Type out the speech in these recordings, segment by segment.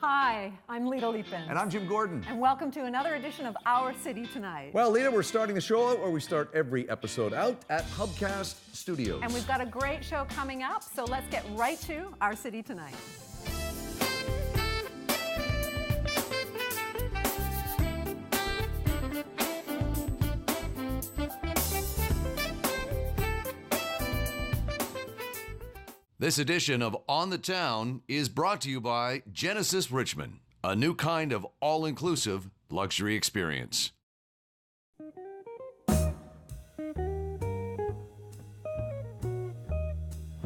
Hi, I'm Lita Leapin. And I'm Jim Gordon. And welcome to another edition of Our City Tonight. Well, Lita, we're starting the show out where we start every episode out at Hubcast Studios. And we've got a great show coming up, so let's get right to Our City Tonight. This edition of On the Town is brought to you by Genesis Richmond, a new kind of all-inclusive luxury experience.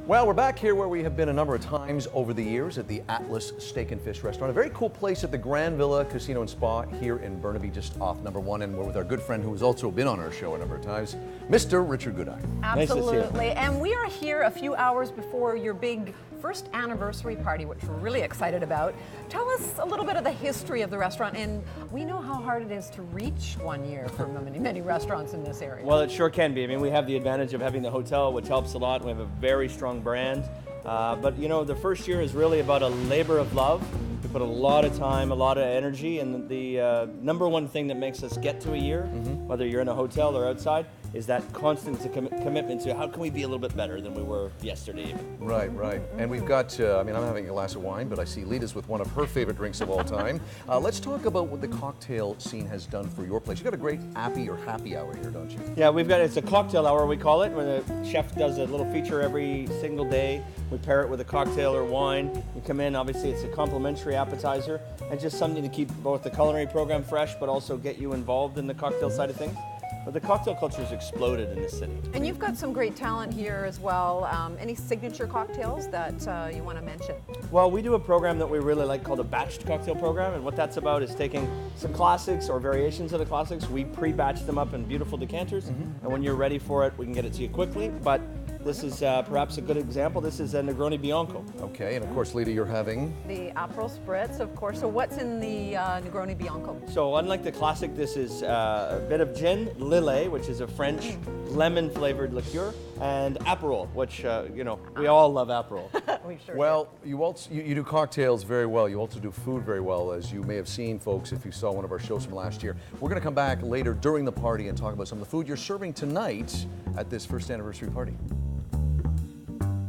Well, we're back here where we have been a number of times over the years at the Atlas Steak and Fish Restaurant, a very cool place at the Grand Villa Casino and Spa here in Burnaby, just off number 1. And we're with our good friend who has also been on our show a number of times, Mr. Richard Goodeye. Absolutely. Nice to see you. And we are here a few hours before your big first anniversary party, which we're really excited about. Tell us a little bit of the history of the restaurant, and we know how hard it is to reach 1 year for many restaurants in this area. Well, it sure can be. I mean, we have the advantage of having the hotel, which helps a lot. We have a very strong brand. But you know, the first year is really about a labor of love. We put a lot of time, a lot of energy, and the number one thing that makes us get to a year, whether you're in a hotel or outside, is that constant commitment to how can we be a little bit better than we were yesterday even. Right. And we've got, I mean, I'm having a glass of wine, but I see Lita's with one of her favorite drinks of all time. Let's talk about what the cocktail scene has done for your place. You've got a great appy or happy hour here, don't you? Yeah, it's a cocktail hour, we call it, where the chef does a little feature every single day. We pair it with a cocktail or wine. You come in, obviously it's a complimentary appetizer, and just something to keep both the culinary program fresh, but also get you involved in the cocktail side of things. But the cocktail culture has exploded in this city. And you've got some great talent here as well. Any signature cocktails that you want to mention? Well, we do a program that we really like called a batched cocktail program, and what that's about is taking some classics or variations of the classics. We pre-batch them up in beautiful decanters, and when you're ready for it, we can get it to you quickly. But this is perhaps a good example. This is a Negroni Bianco. Okay, and of course, Lita, you're having? The Aperol Spritz, of course. So what's in the Negroni Bianco? So unlike the classic, this is a bit of gin, Lillet, which is a French lemon-flavored liqueur, and Aperol, which, you know, we all love Aperol. We sure Well, you do cocktails very well. You also do food very well, as you may have seen, folks, if you saw one of our shows from last year. We're going to come back later during the party and talk about some of the food you're serving tonight at this first anniversary party.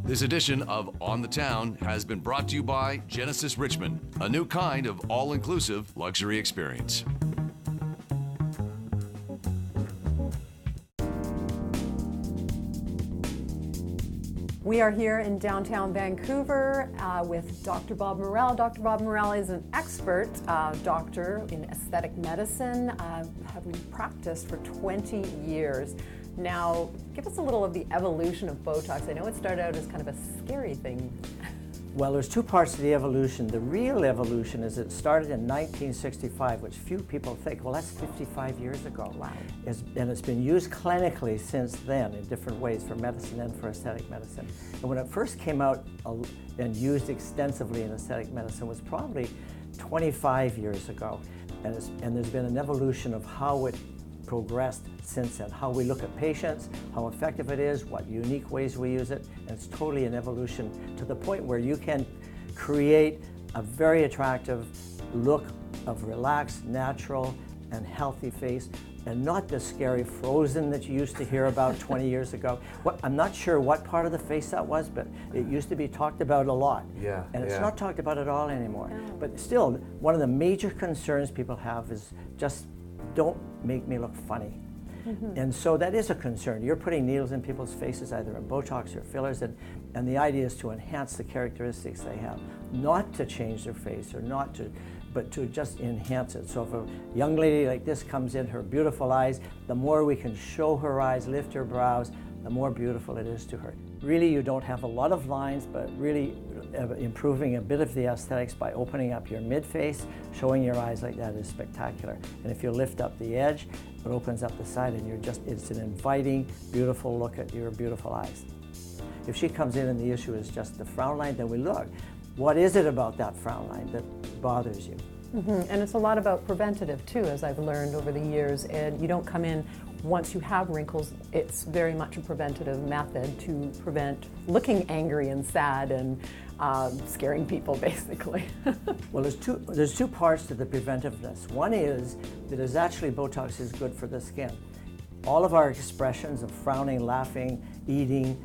This edition of On the Town has been brought to you by Genesis Richmond, a new kind of all-inclusive luxury experience. We are here in downtown Vancouver with Dr. Bob Morrell. Dr. Bob Morrell is an expert doctor in aesthetic medicine, having practiced for 20 years. Now, give us a little of the evolution of Botox. I know it started out as kind of a scary thing. Well, there's two parts to the evolution. The real evolution is it started in 1965, which few people think, well, that's 55 years ago. Wow. And it's been used clinically since then in different ways for medicine and for aesthetic medicine. And when it first came out and used extensively in aesthetic medicine was probably 25 years ago. And there's been an evolution of how it progressed since then, how we look at patients, how effective it is, what unique ways we use it, and it's totally an evolution to the point where you can create a very attractive look of relaxed, natural, and healthy face, and not the scary frozen that you used to hear about 20 years ago. I'm not sure what part of the face that was, but it used to be talked about a lot. Yeah, and it's not talked about at all anymore. No. But still, one of the major concerns people have is just don't make me look funny. And so that is a concern. You're putting needles in people's faces, either in Botox or fillers, and the idea is to enhance the characteristics they have, not to change their face or but to just enhance it. So if a young lady like this comes in, her beautiful eyes, the more we can show her eyes, lift her brows, the more beautiful it is to her. Really, you don't have a lot of lines, but really improving a bit of the aesthetics by opening up your mid-face, showing your eyes like that is spectacular. And if you lift up the edge, it opens up the side and it's an inviting, beautiful look at your beautiful eyes. If she comes in and the issue is just the frown line, then we look. What is it about that frown line that bothers you? And it's a lot about preventative too, as I've learned over the years. And you don't come in once you have wrinkles. It's very much a preventative method to prevent looking angry and sad and scaring people, basically. Well, there's two parts to the preventiveness. One is that is actually Botox is good for the skin. All of our expressions of frowning, laughing, eating,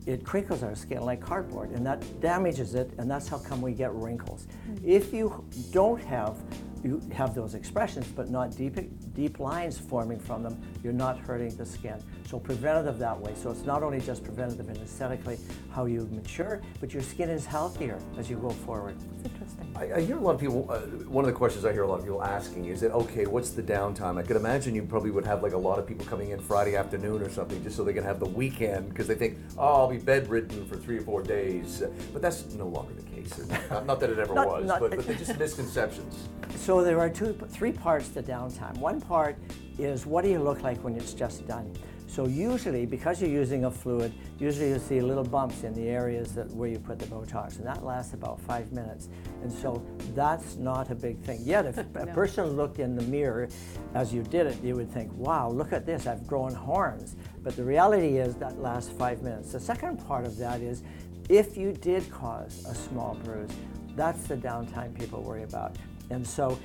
it crinkles our skin like cardboard, and that damages it, and that's how come we get wrinkles. If you don't have, you have those expressions, but not deep lines forming from them, you're not hurting the skin. So preventative that way. So it's not only just preventative and aesthetically how you mature, but your skin is healthier as you go forward. It's interesting. I hear a lot of people, one of the questions I hear a lot of people asking is that, okay, what's the downtime? I could imagine you probably would have like a lot of people coming in Friday afternoon or something just so they can have the weekend because they think, oh, I'll be bedridden for 3 or 4 days. But that's no longer the case. Not that it ever was, but they're just misconceptions. So there are three parts to downtime. One part is what do you look like when it's just done? So usually, because you're using a fluid, usually you'll see little bumps in the areas where you put the Botox, and that lasts about 5 minutes. And so that's not a big thing. Yet if a person looked in the mirror as you did it, you would think, wow, look at this, I've grown horns. But the reality is that lasts 5 minutes. The second part of that is if you did cause a small bruise, that's the downtime people worry about. And so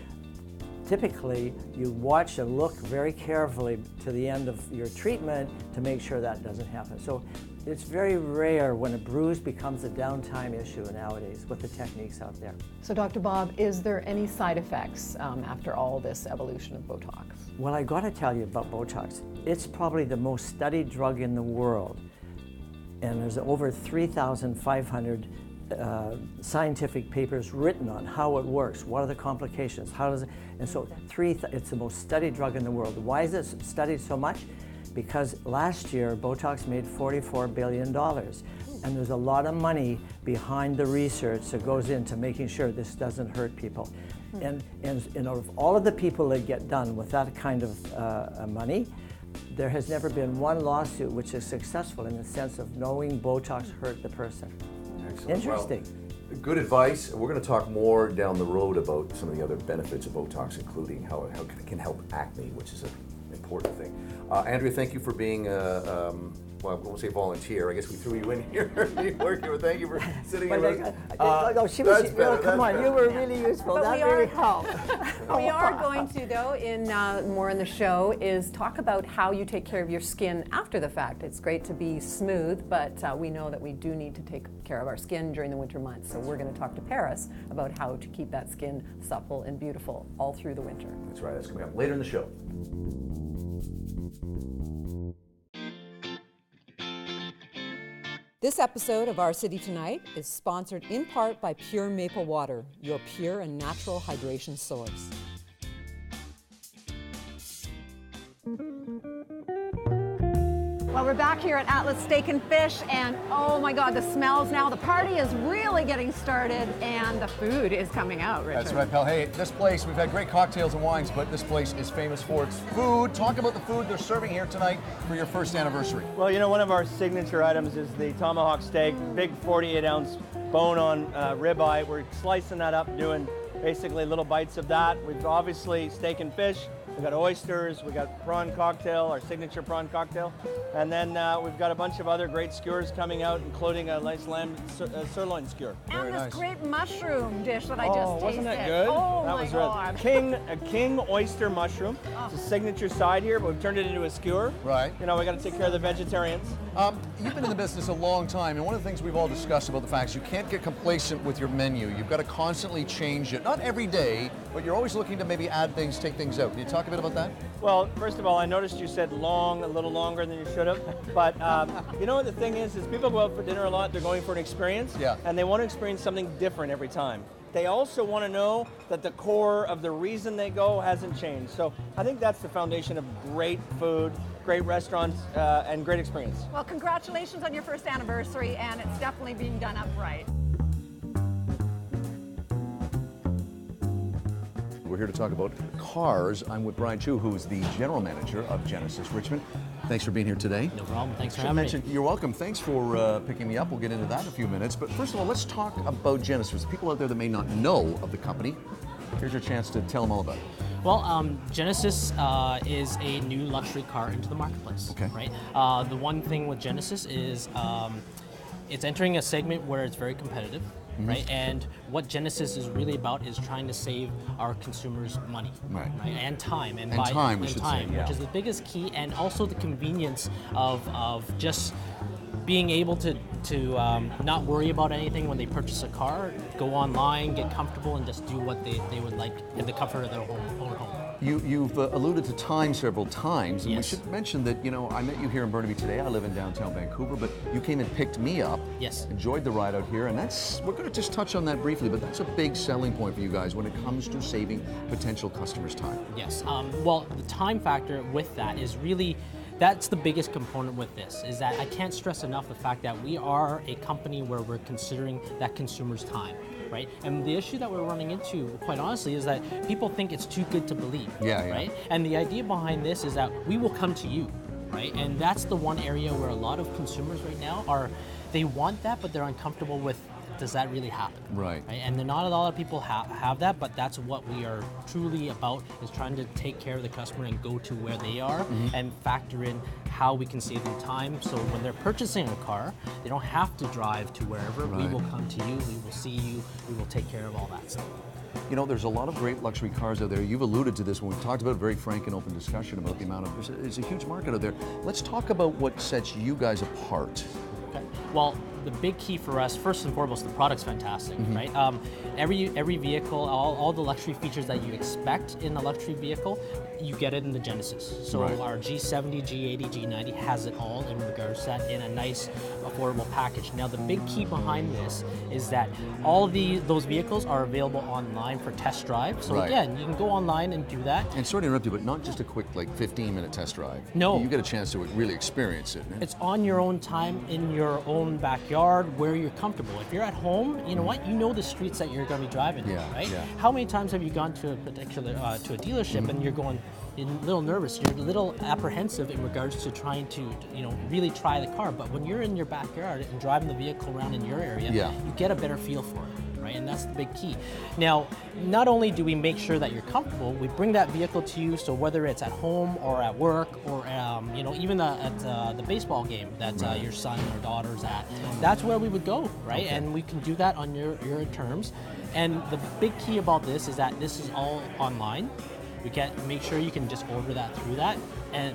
typically, you watch and look very carefully to the end of your treatment to make sure that doesn't happen. So it's very rare when a bruise becomes a downtime issue nowadays with the techniques out there. So Dr. Bob, is there any side effects after all this evolution of Botox? Well, I got to tell you about Botox. It's probably the most studied drug in the world. And there's over 3,500 scientific papers written on how it works, what are the complications, how does it, and so it's the most studied drug in the world. Why is it studied so much? Because last year Botox made $44 billion, and there's a lot of money behind the research that goes into making sure this doesn't hurt people. And of all of the people that get done with that kind of money, there has never been one lawsuit which is successful in the sense of knowing Botox hurt the person. Excellent. Interesting. Well, good advice. We're going to talk more down the road about some of the other benefits of Botox, including how it can help acne, which is an important thing. Andrea, thank you for being well, I won't say volunteer. I guess we threw you in here. You work here. Thank you for sitting here. No, she was. Come on, you were really useful. But that we really are helped. We are going to, though, in more in the show, is talk about how you take care of your skin after the fact. It's great to be smooth, but we know that we do need to take care of our skin during the winter months. So we're going to talk to Paris about how to keep that skin supple and beautiful all through the winter. That's right. That's coming up later in the show. This episode of Our City Tonight is sponsored in part by Pure Maple Water, your pure and natural hydration source. Well, we're back here at Atlas Steak and Fish, and oh my God, the smells now. The party is really getting started, and the food is coming out, Richard. That's right, pal. Hey, this place, we've had great cocktails and wines, but this place is famous for its food. Talk about the food they're serving here tonight for your first anniversary. Well, you know, one of our signature items is the tomahawk steak, big 48-ounce bone-on ribeye. We're slicing that up, doing basically little bites of that. We've obviously steak and fish. We've got oysters, we've got prawn cocktail, our signature prawn cocktail. And then we've got a bunch of other great skewers coming out, including a nice lamb sirloin skewer. And this great mushroom dish that I just tasted. Wasn't that good? Oh that my was God. A king oyster mushroom. It's a signature side here, but we've turned it into a skewer. Right. You know, we got to take care of the vegetarians. You've been in the business a long time, and one of the things we've all discussed about the fact is you can't get complacent with your menu. You've got to constantly change it. Not every day, but you're always looking to maybe add things, take things out. Can you talk a bit about that? Well, first of all, I noticed you said long, a little longer than you should have. But you know what the thing is people go out for dinner a lot, they're going for an experience, and they want to experience something different every time. They also want to know that the core of the reason they go hasn't changed. So I think that's the foundation of great food, great restaurants, and great experience. Well, congratulations on your first anniversary, and it's definitely being done up right. We're here to talk about cars. I'm with Brian Chu, who's the general manager of Genesis Richmond. Thanks for being here today. No problem. Thanks for having me. You're welcome. Thanks for picking me up. We'll get into that in a few minutes. But first of all, let's talk about Genesis. People out there that may not know of the company, Here's your chance to tell them all about it. Well, Genesis is a new luxury car into the marketplace. Okay. Right. The one thing with Genesis is it's entering a segment where it's very competitive. Right, and what Genesis is really about is trying to save our consumers money, right, and time, and time, we should say, which is the biggest key, and also the convenience of just being able to not worry about anything when they purchase a car, go online, get comfortable, and just do what they would like in the comfort of their own home. You've alluded to time several times, and Yes. we should mention that, I met you here in Burnaby today. I live in downtown Vancouver, but you came and picked me up. Yes. Enjoyed the ride out here, and we're going to just touch on that briefly, but that's a big selling point for you guys when it comes to saving potential customers time. Yes. Well, the time factor with that is really, that's the biggest component with this, is that I can't stress enough the fact that we are a company where we're considering that consumer's time, right? And the issue that we're running into, quite honestly, is that people think it's too good to believe, Yeah. right? And the idea behind this is that we will come to you, right? And that's the one area where a lot of consumers right now they want that, but they're uncomfortable with, does that really happen? Right. And not a lot of people have that, but that's what we are truly about, is trying to take care of the customer and go to where they are and factor in how we can save them time. So when they're purchasing a car, they don't have to drive to wherever. We Right. will come to you, we will see you, we will take care of all that stuff. There's a lot of great luxury cars out there. You've alluded to this when we've talked about a very frank and open discussion about the amount of, there's a huge market out there. Let's talk about what sets you guys apart. Okay. Well, the big key for us, first and foremost, the product's fantastic, right? Every vehicle, all the luxury features that you expect in a luxury vehicle, you get it in the Genesis. So Right. our G70, G80, G90 has it all in regards to that in a nice, affordable package. Now, the big key behind this is that all those vehicles are available online for test drive. So Right. again, you can go online and do that. And sorry to interrupt you, but not just a quick 15-minute test drive. No. You get a chance to really experience it. It's on your own time, in your own backyard, where you're comfortable. If you're at home, you know what? You know the streets that you're going to be driving, Yeah, right? yeah. How many times have you gone to a particular to a dealership and you're a little nervous, you're a little apprehensive in regards to trying to really try the car, but when you're in your backyard and driving the vehicle around in your area, Yeah. you get a better feel for it, right? And that's the big key. Now, not only do we make sure that you're comfortable, we bring that vehicle to you, so whether it's at home or at work or even at the baseball game that your son or daughter's at, that's where we would go, right? Okay. And we can do that on your terms. And the big key about this is that this is all online. We can make sure you can just order that through that.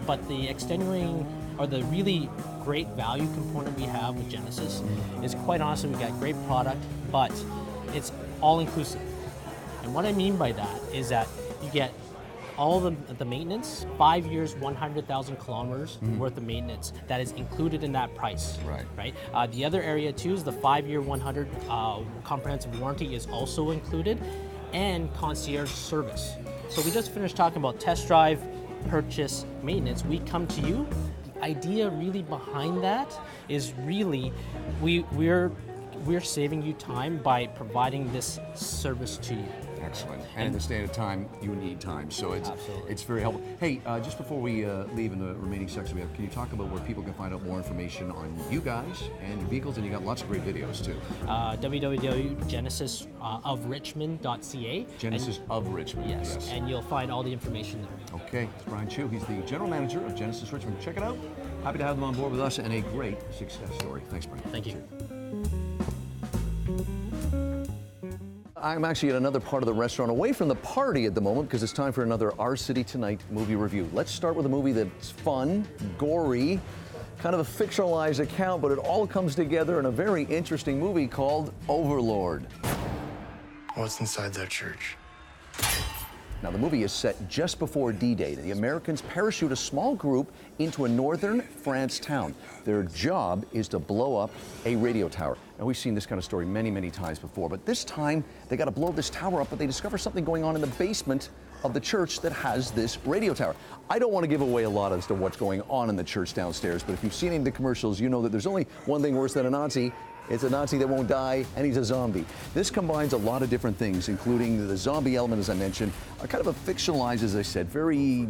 But the extenuating or the really great value component we have with Genesis is, quite honestly, we've got great product, but it's all inclusive. And what I mean by that is that you get all the maintenance, 5 years, 100,000 kilometers worth of maintenance that is included in that price. Right. The other area too is the 5-year, 100 comprehensive warranty is also included, and concierge service. So we just finished talking about test drive, purchase, maintenance. We come to you. The idea really behind that is really we're saving you time by providing this service to you. Excellent. And in this day and time, you need time, so Absolutely. it's very helpful. Hey, just before we leave in the remaining section we have, can you talk about where people can find out more information on you guys and your vehicles? And you got lots of great videos too. www.genesisofrichmond.ca. Genesis of Richmond. Yes, and you'll find all the information there. Okay, it's Brian Chu. He's the general manager of Genesis Richmond. Check it out. Happy to have them on board with us, and a great success story. Thanks, Brian. Thank you. I'm actually at another part of the restaurant, away from the party at the moment, because it's time for another Our City Tonight movie review. Let's start with a movie that's fun, gory, kind of a fictionalized account, but it all comes together in a very interesting movie called Overlord. What's inside that church? Now, the movie is set just before D-Day. The Americans parachute a small group into a northern France town. Their job is to blow up a radio tower. Now, we've seen this kind of story many, many times before, but this time they got to blow this tower up, but they discover something going on in the basement of the church that has this radio tower. I don't want to give away a lot as to what's going on in the church downstairs, but if you've seen any of the commercials, you know that there's only one thing worse than a Nazi. It's a Nazi that won't die, and he's a zombie. This combines a lot of different things, including the zombie element, as I mentioned, kind of a fictionalized, as I said, very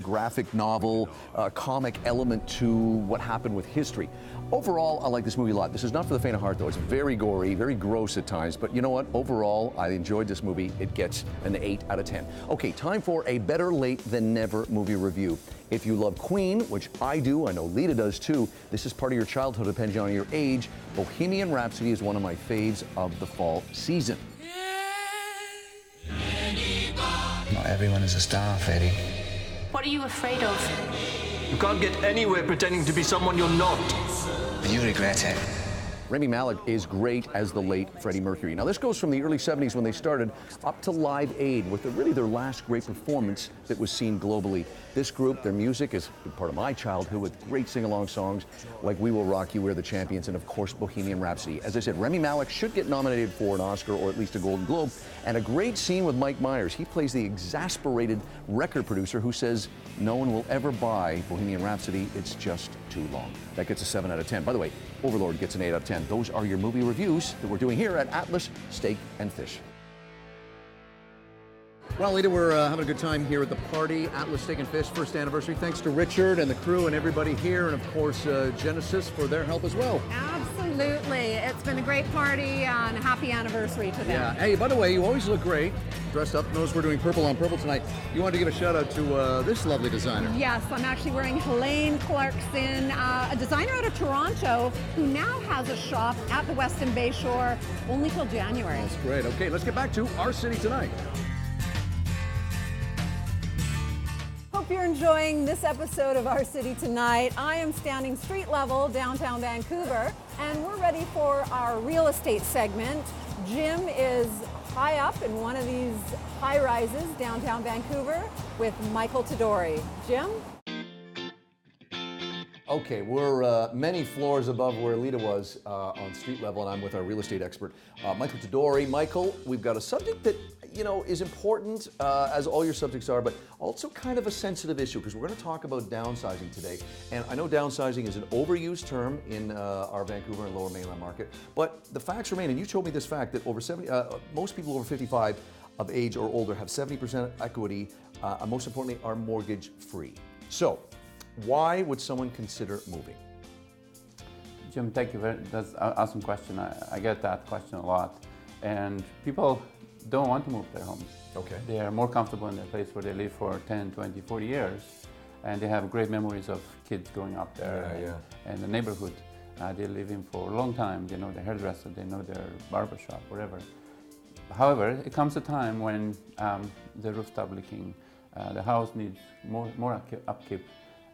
graphic novel, comic element to what happened with history. Overall, I like this movie a lot. This is not for the faint of heart, though. It's very gory, very gross at times. But you know what? Overall, I enjoyed this movie. It gets an 8 out of 10. Okay, time for a better late than never movie review. If you love Queen, which I do, I know Lita does too, this is part of your childhood depending on your age. Bohemian Rhapsody is one of my faves of the fall season. Not everyone is a star, Freddie. What are you afraid of? You can't get anywhere pretending to be someone you're not. But you regret it. Rami Malek is great as the late Freddie Mercury. Now this goes from the early 70s when they started up to Live Aid with really their last great performance that was seen globally. This group, their music is part of my childhood with great sing-along songs like We Will Rock You, We're the Champions, and of course Bohemian Rhapsody. As I said, Rami Malek should get nominated for an Oscar or at least a Golden Globe. And a great scene with Mike Myers. He plays the exasperated record producer who says no one will ever buy Bohemian Rhapsody, it's just too long. That gets a 7 out of 10. By the way, Overlord gets an 8 out of 10. Those are your movie reviews that we're doing here at Atlas Steak and Fish. Well, Lita, we're having a good time here at the party, Atlas Steak and Fish, first anniversary. Thanks to Richard and the crew and everybody here, and of course Genesis for their help as well. Absolutely. It's been a great party and a happy anniversary to them. Yeah. Hey, by the way, you always look great dressed up. Notice we're doing purple on purple tonight. You wanted to give a shout out to this lovely designer. Yes, I'm actually wearing Helene Clarkson, a designer out of Toronto who now has a shop at the Weston Bay Shore only till January. That's great. Okay, let's get back to our city tonight. Hope you're enjoying this episode of Our City Tonight. I am standing street level downtown Vancouver, and we're ready for our real estate segment. Jim is high up in one of these high rises downtown Vancouver with Michael Todori. Jim? Okay, we're many floors above where Lita was on street level, and I'm with our real estate expert, Michael Todori. Michael, we've got a subject that, you know, is important, as all your subjects are, but also kind of a sensitive issue, because we're going to talk about downsizing today. And I know downsizing is an overused term in our Vancouver and Lower Mainland market, but the facts remain, and you told me this fact, that over 70, most people over 55 of age or older have 70% equity, and most importantly, are mortgage free. So, why would someone consider moving? Jim, thank you. That's an awesome question. I get that question a lot. And people don't want to move their homes. Okay. They are more comfortable in the place where they live for 10, 20, 40 years. And they have great memories of kids growing up there and the neighborhood. They live in for a long time. They know their hairdresser, they know their barbershop, whatever. However, it comes a time when the roof stops leaking. The house needs more upkeep.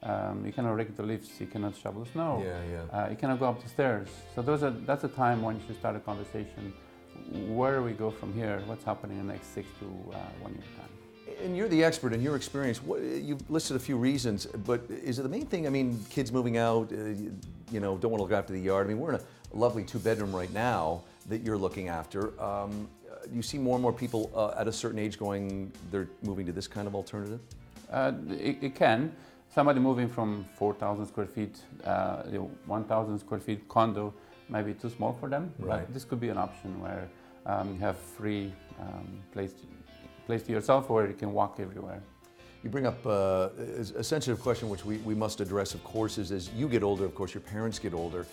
You cannot rake the leaves, you cannot shovel snow, you cannot go up the stairs. So that's a time when you should start a conversation. Where do we go from here? What's happening in the next 6 to 1 year time? And you're the expert in your experience. You've listed a few reasons, but is it the main thing? I mean, kids moving out, you know, don't want to look after the yard. I mean, we're in a lovely 2-bedroom right now that you're looking after. You see more and more people at a certain age they're moving to this kind of alternative? It can. Somebody moving from 4,000 square feet, 1,000 square feet condo might be too small for them. Right. But this could be an option where you have free place to yourself, or you can walk everywhere. You bring up a sensitive question, which we must address, of course, is as you get older, of course, your parents get older.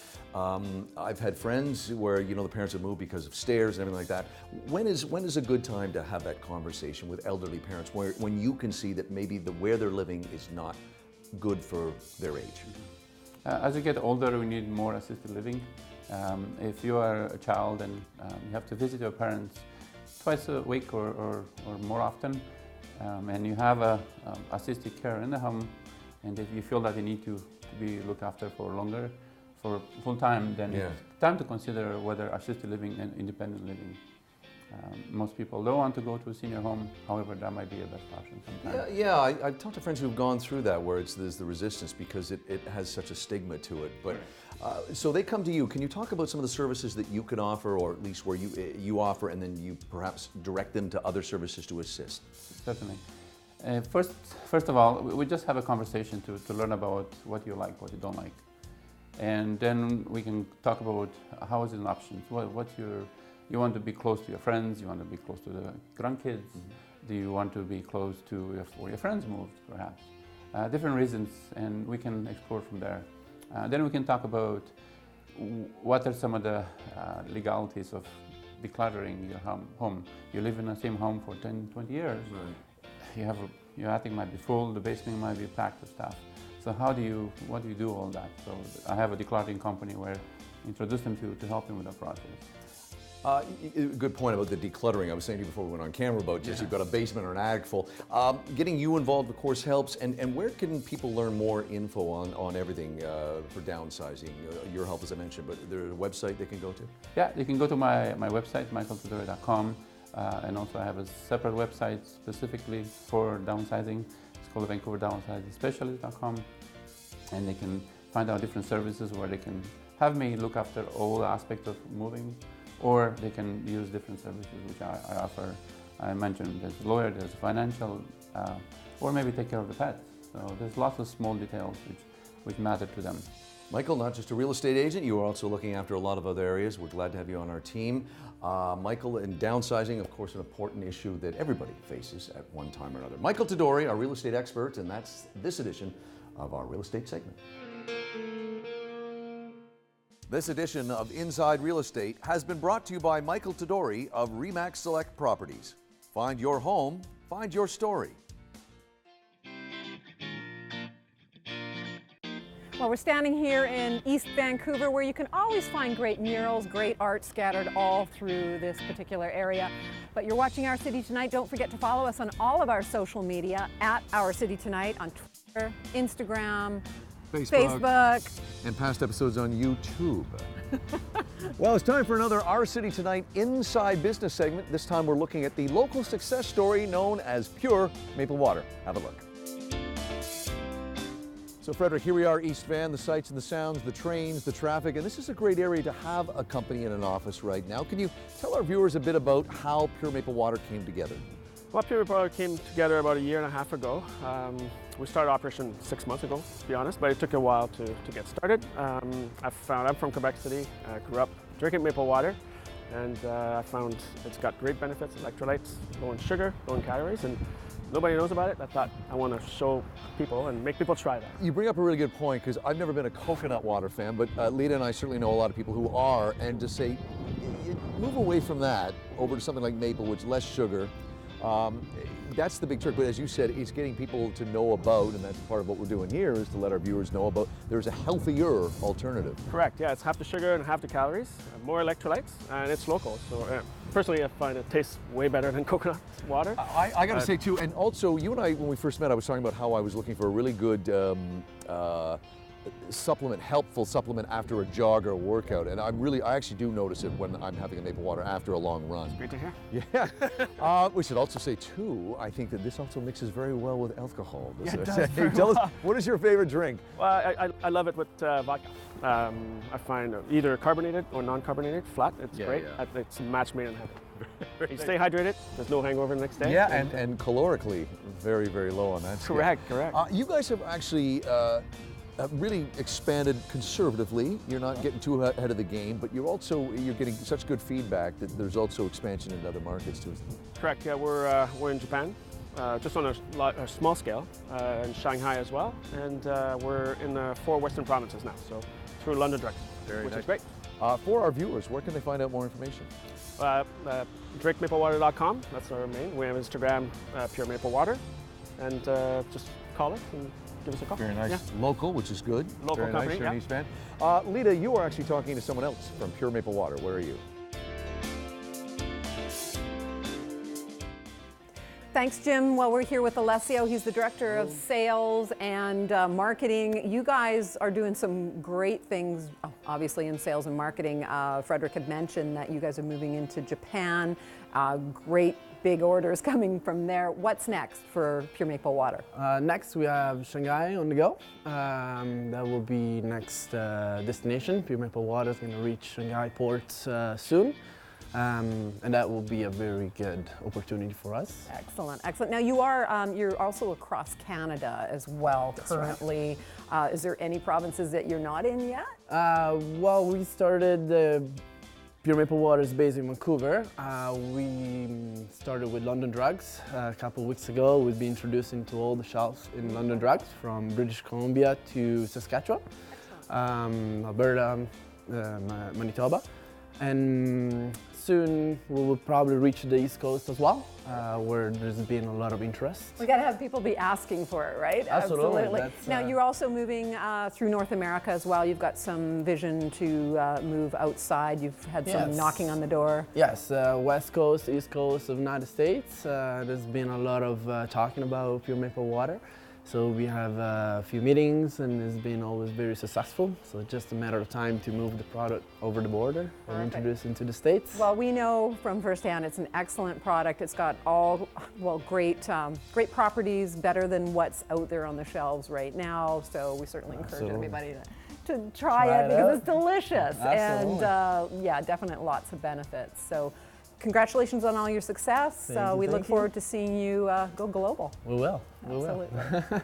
I've had friends where, you know, the parents have moved because of stairs and everything like that. When is a good time to have that conversation with elderly parents, when you can see that maybe where they're living is not good for their age? As you get older, we need more assisted living. If you are a child and you have to visit your parents twice a week or more often, and you have assisted care in the home, and if you feel that you need to be looked after for longer, for full time, then it's time to consider whether assisted living and independent living. Most people don't want to go to a senior home, however, that might be a best option sometimes. Yeah, I've talked to friends who've gone through that where there's the resistance because it has such a stigma to it. But so they come to you. Can you talk about some of the services that you can offer, or at least where you offer, and then you perhaps direct them to other services to assist? Certainly. First of all, we just have a conversation to learn about what you like, what you don't like. And then we can talk about how is it an option. You want to be close to your friends, you want to be close to the grandkids, do you want to be close to where your friends moved, perhaps? different reasons, and we can explore from there. Then we can talk about what are some of the legalities of decluttering your home. You live in the same home for 10, 20 years. Right. Your attic might be full, the basement might be packed with stuff. So what do you do all that? So I have a decluttering company where I introduce them to help them with the process. Good point about the decluttering. I was saying to you before we went on camera about just you've got a basement or an attic full. Getting you involved, of course, helps. And where can people learn more info on everything for downsizing? Your help, as I mentioned, but there's a website they can go to? Yeah, you can go to my website, michaeltodori.com. And also I have a separate website specifically for downsizing. It's called VancouverDownsizingSpecialist.com. And they can find out different services where they can have me look after all aspects of moving, or they can use different services which I offer. I mentioned there's a lawyer, there's financial, or maybe take care of the pets. So there's lots of small details which matter to them. Michael, not just a real estate agent, you are also looking after a lot of other areas. We're glad to have you on our team. Michael, and downsizing, of course, an important issue that everybody faces at one time or another. Michael Todori, our real estate expert, and that's this edition of our real estate segment. This edition of Inside Real Estate has been brought to you by Michael Todori of RE/MAX Select Properties. Find your home, find your story. Well, we're standing here in East Vancouver, where you can always find great murals, great art scattered all through this particular area. But you're watching Our City Tonight. Don't forget to follow us on all of our social media at Our City Tonight on Twitter, Instagram, Facebook. And past episodes on YouTube. Well, it's time for another Our City Tonight Inside Business segment. This time we're looking at the local success story known as Pure Maple Water. Have a look. So Frederick, here we are, East Van, the sights and the sounds, the trains, the traffic, and this is a great area to have a company and an office right now. Can you tell our viewers a bit about how Pure Maple Water came together? Well, Pure Maple Water came together about a year and a half ago. We started operation 6 months ago, to be honest, but it took a while to get started. I'm from Quebec City. I grew up drinking maple water, and I found it's got great benefits, electrolytes, low in sugar, low in calories, and nobody knows about it. I thought I want to show people and make people try that. You bring up a really good point, because I've never been a coconut water fan, but Lita and I certainly know a lot of people who are, and to say, move away from that over to something like maple, which less sugar. That's the big trick, but as you said, it's getting people to know about, and that's part of what we're doing here, is to let our viewers know about there's a healthier alternative. Correct, yeah, it's half the sugar and half the calories, more electrolytes, and it's local. So personally, I find it tastes way better than coconut water. I got to say too, and also you and I, when we first met, I was talking about how I was looking for a really good supplement, helpful supplement after a jog or a workout, and I actually do notice it when I'm having a maple water after a long run. That's great to hear. Yeah. We should also say too, I think that this also mixes very well with alcohol. Yeah, it does. Tell us, what is your favorite drink? Well, I love it with vodka. I find either carbonated or non-carbonated, flat, it's great. Yeah. It's a match made in heaven. You stay hydrated, there's no hangover the next day. Yeah, and calorically, very, very low on that. Correct, correct. You guys have actually really expanded conservatively. You're not getting too ahead of the game, but you're getting such good feedback that there's also expansion into other markets too. Correct, yeah, we're in Japan, just on a small scale, in Shanghai as well, and we're in the 4 Western provinces now, so through London direct, which is great. For our viewers, where can they find out more information? drinkmaplewater.com, that's our main. We have Instagram, Pure Maple Water, and just call us and give us a call. Very nice. Yeah. Local, which is good. Local Very company, nice, yeah. East Van. Lita, you are actually talking to someone else from Pure Maple Water. Where are you? Thanks, Jim. Well, we're here with Alessio. He's the Director of Sales and Marketing. You guys are doing some great things, obviously, in sales and marketing. Frederick had mentioned that you guys are moving into Japan. Great big orders coming from there. What's next for Pure Maple Water? Next, we have Shanghai on the go. That will be next destination. Pure Maple Water is going to reach Shanghai ports soon. And that will be a very good opportunity for us. Excellent, excellent. Now you're also across Canada as well. That's currently. Right. Is there any provinces that you're not in yet? Well, we started Pure Maple Water is based in Vancouver. We started with London Drugs a couple of weeks ago. We'll be introduced into all the shelves in London Drugs from British Columbia to Saskatchewan, Alberta, Manitoba. And soon we will probably reach the East Coast as well, where there's been a lot of interest. We got to have people be asking for it, right? Absolutely. Now you're also moving through North America as well. You've got some vision to move outside. You've had some knocking on the door. Yes, West Coast, East Coast of United States. There's been a lot of talking about Pure Maple Water. So we have a few meetings and it's been always very successful. So it's just a matter of time to move the product over the border and introduce into the States. Well, we know from firsthand it's an excellent product. It's got all, well, great properties, better than what's out there on the shelves right now. So we certainly encourage everybody to try it because it's delicious. Absolutely. And yeah, definitely lots of benefits. So congratulations on all your success. We look forward to seeing you go global. We will. Absolutely. We will.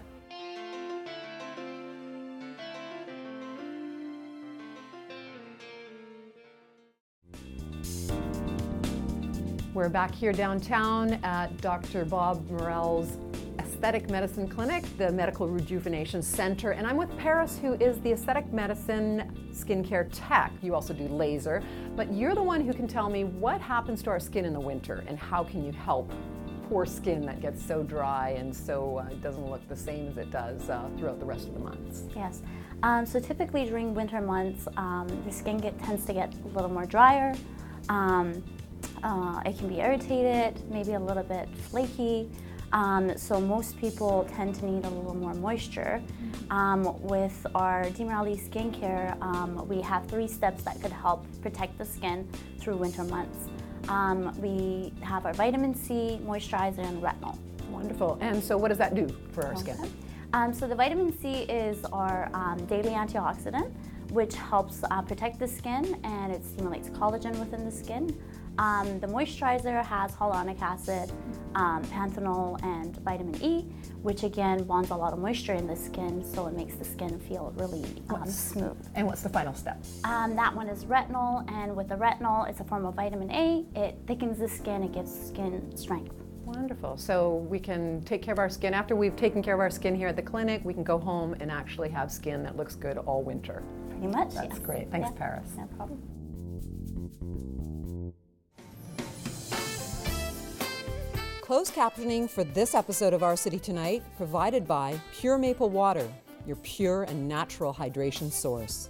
We're back here downtown at Dr. Bob Morell's Aesthetic Medicine Clinic, the Medical Rejuvenation Center, and I'm with Paris, who is the aesthetic medicine skincare tech. You also do laser, but you're the one who can tell me what happens to our skin in the winter and how can you help poor skin that gets so dry and so doesn't look the same as it does throughout the rest of the months. Yes. So typically during winter months, the skin tends to get a little more drier. It can be irritated, maybe a little bit flaky. So most people tend to need a little more moisture. With our DiMorelli skincare, we have 3 steps that could help protect the skin through winter months. We have our vitamin C, moisturizer, and retinol. Wonderful. And so what does that do for our skin? So the vitamin C is our daily antioxidant, which helps protect the skin and it stimulates collagen within the skin. The moisturizer has hyaluronic acid, panthenol, and vitamin E, which again bonds a lot of moisture in the skin, so it makes the skin feel really smooth. And what's the final step? That one is retinol, and with the retinol, it's a form of vitamin A. It thickens the skin, it gives skin strength. Wonderful. So we can take care of our skin. After we've taken care of our skin here at the clinic, we can go home and actually have skin that looks good all winter. Pretty much, That's great. Thanks, Paris. No problem. Closed captioning for this episode of Our City Tonight provided by Pure Maple Water, your pure and natural hydration source.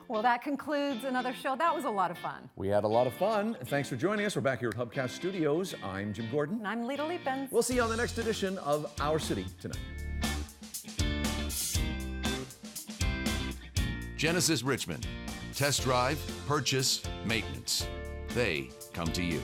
Well, that concludes another show. That was a lot of fun. We had a lot of fun. Thanks for joining us. We're back here at Hubcast Studios. I'm Jim Gordon. And I'm Lita Liepens. We'll see you on the next edition of Our City Tonight. Genesis Richmond. Test drive, purchase, maintenance. They come to you.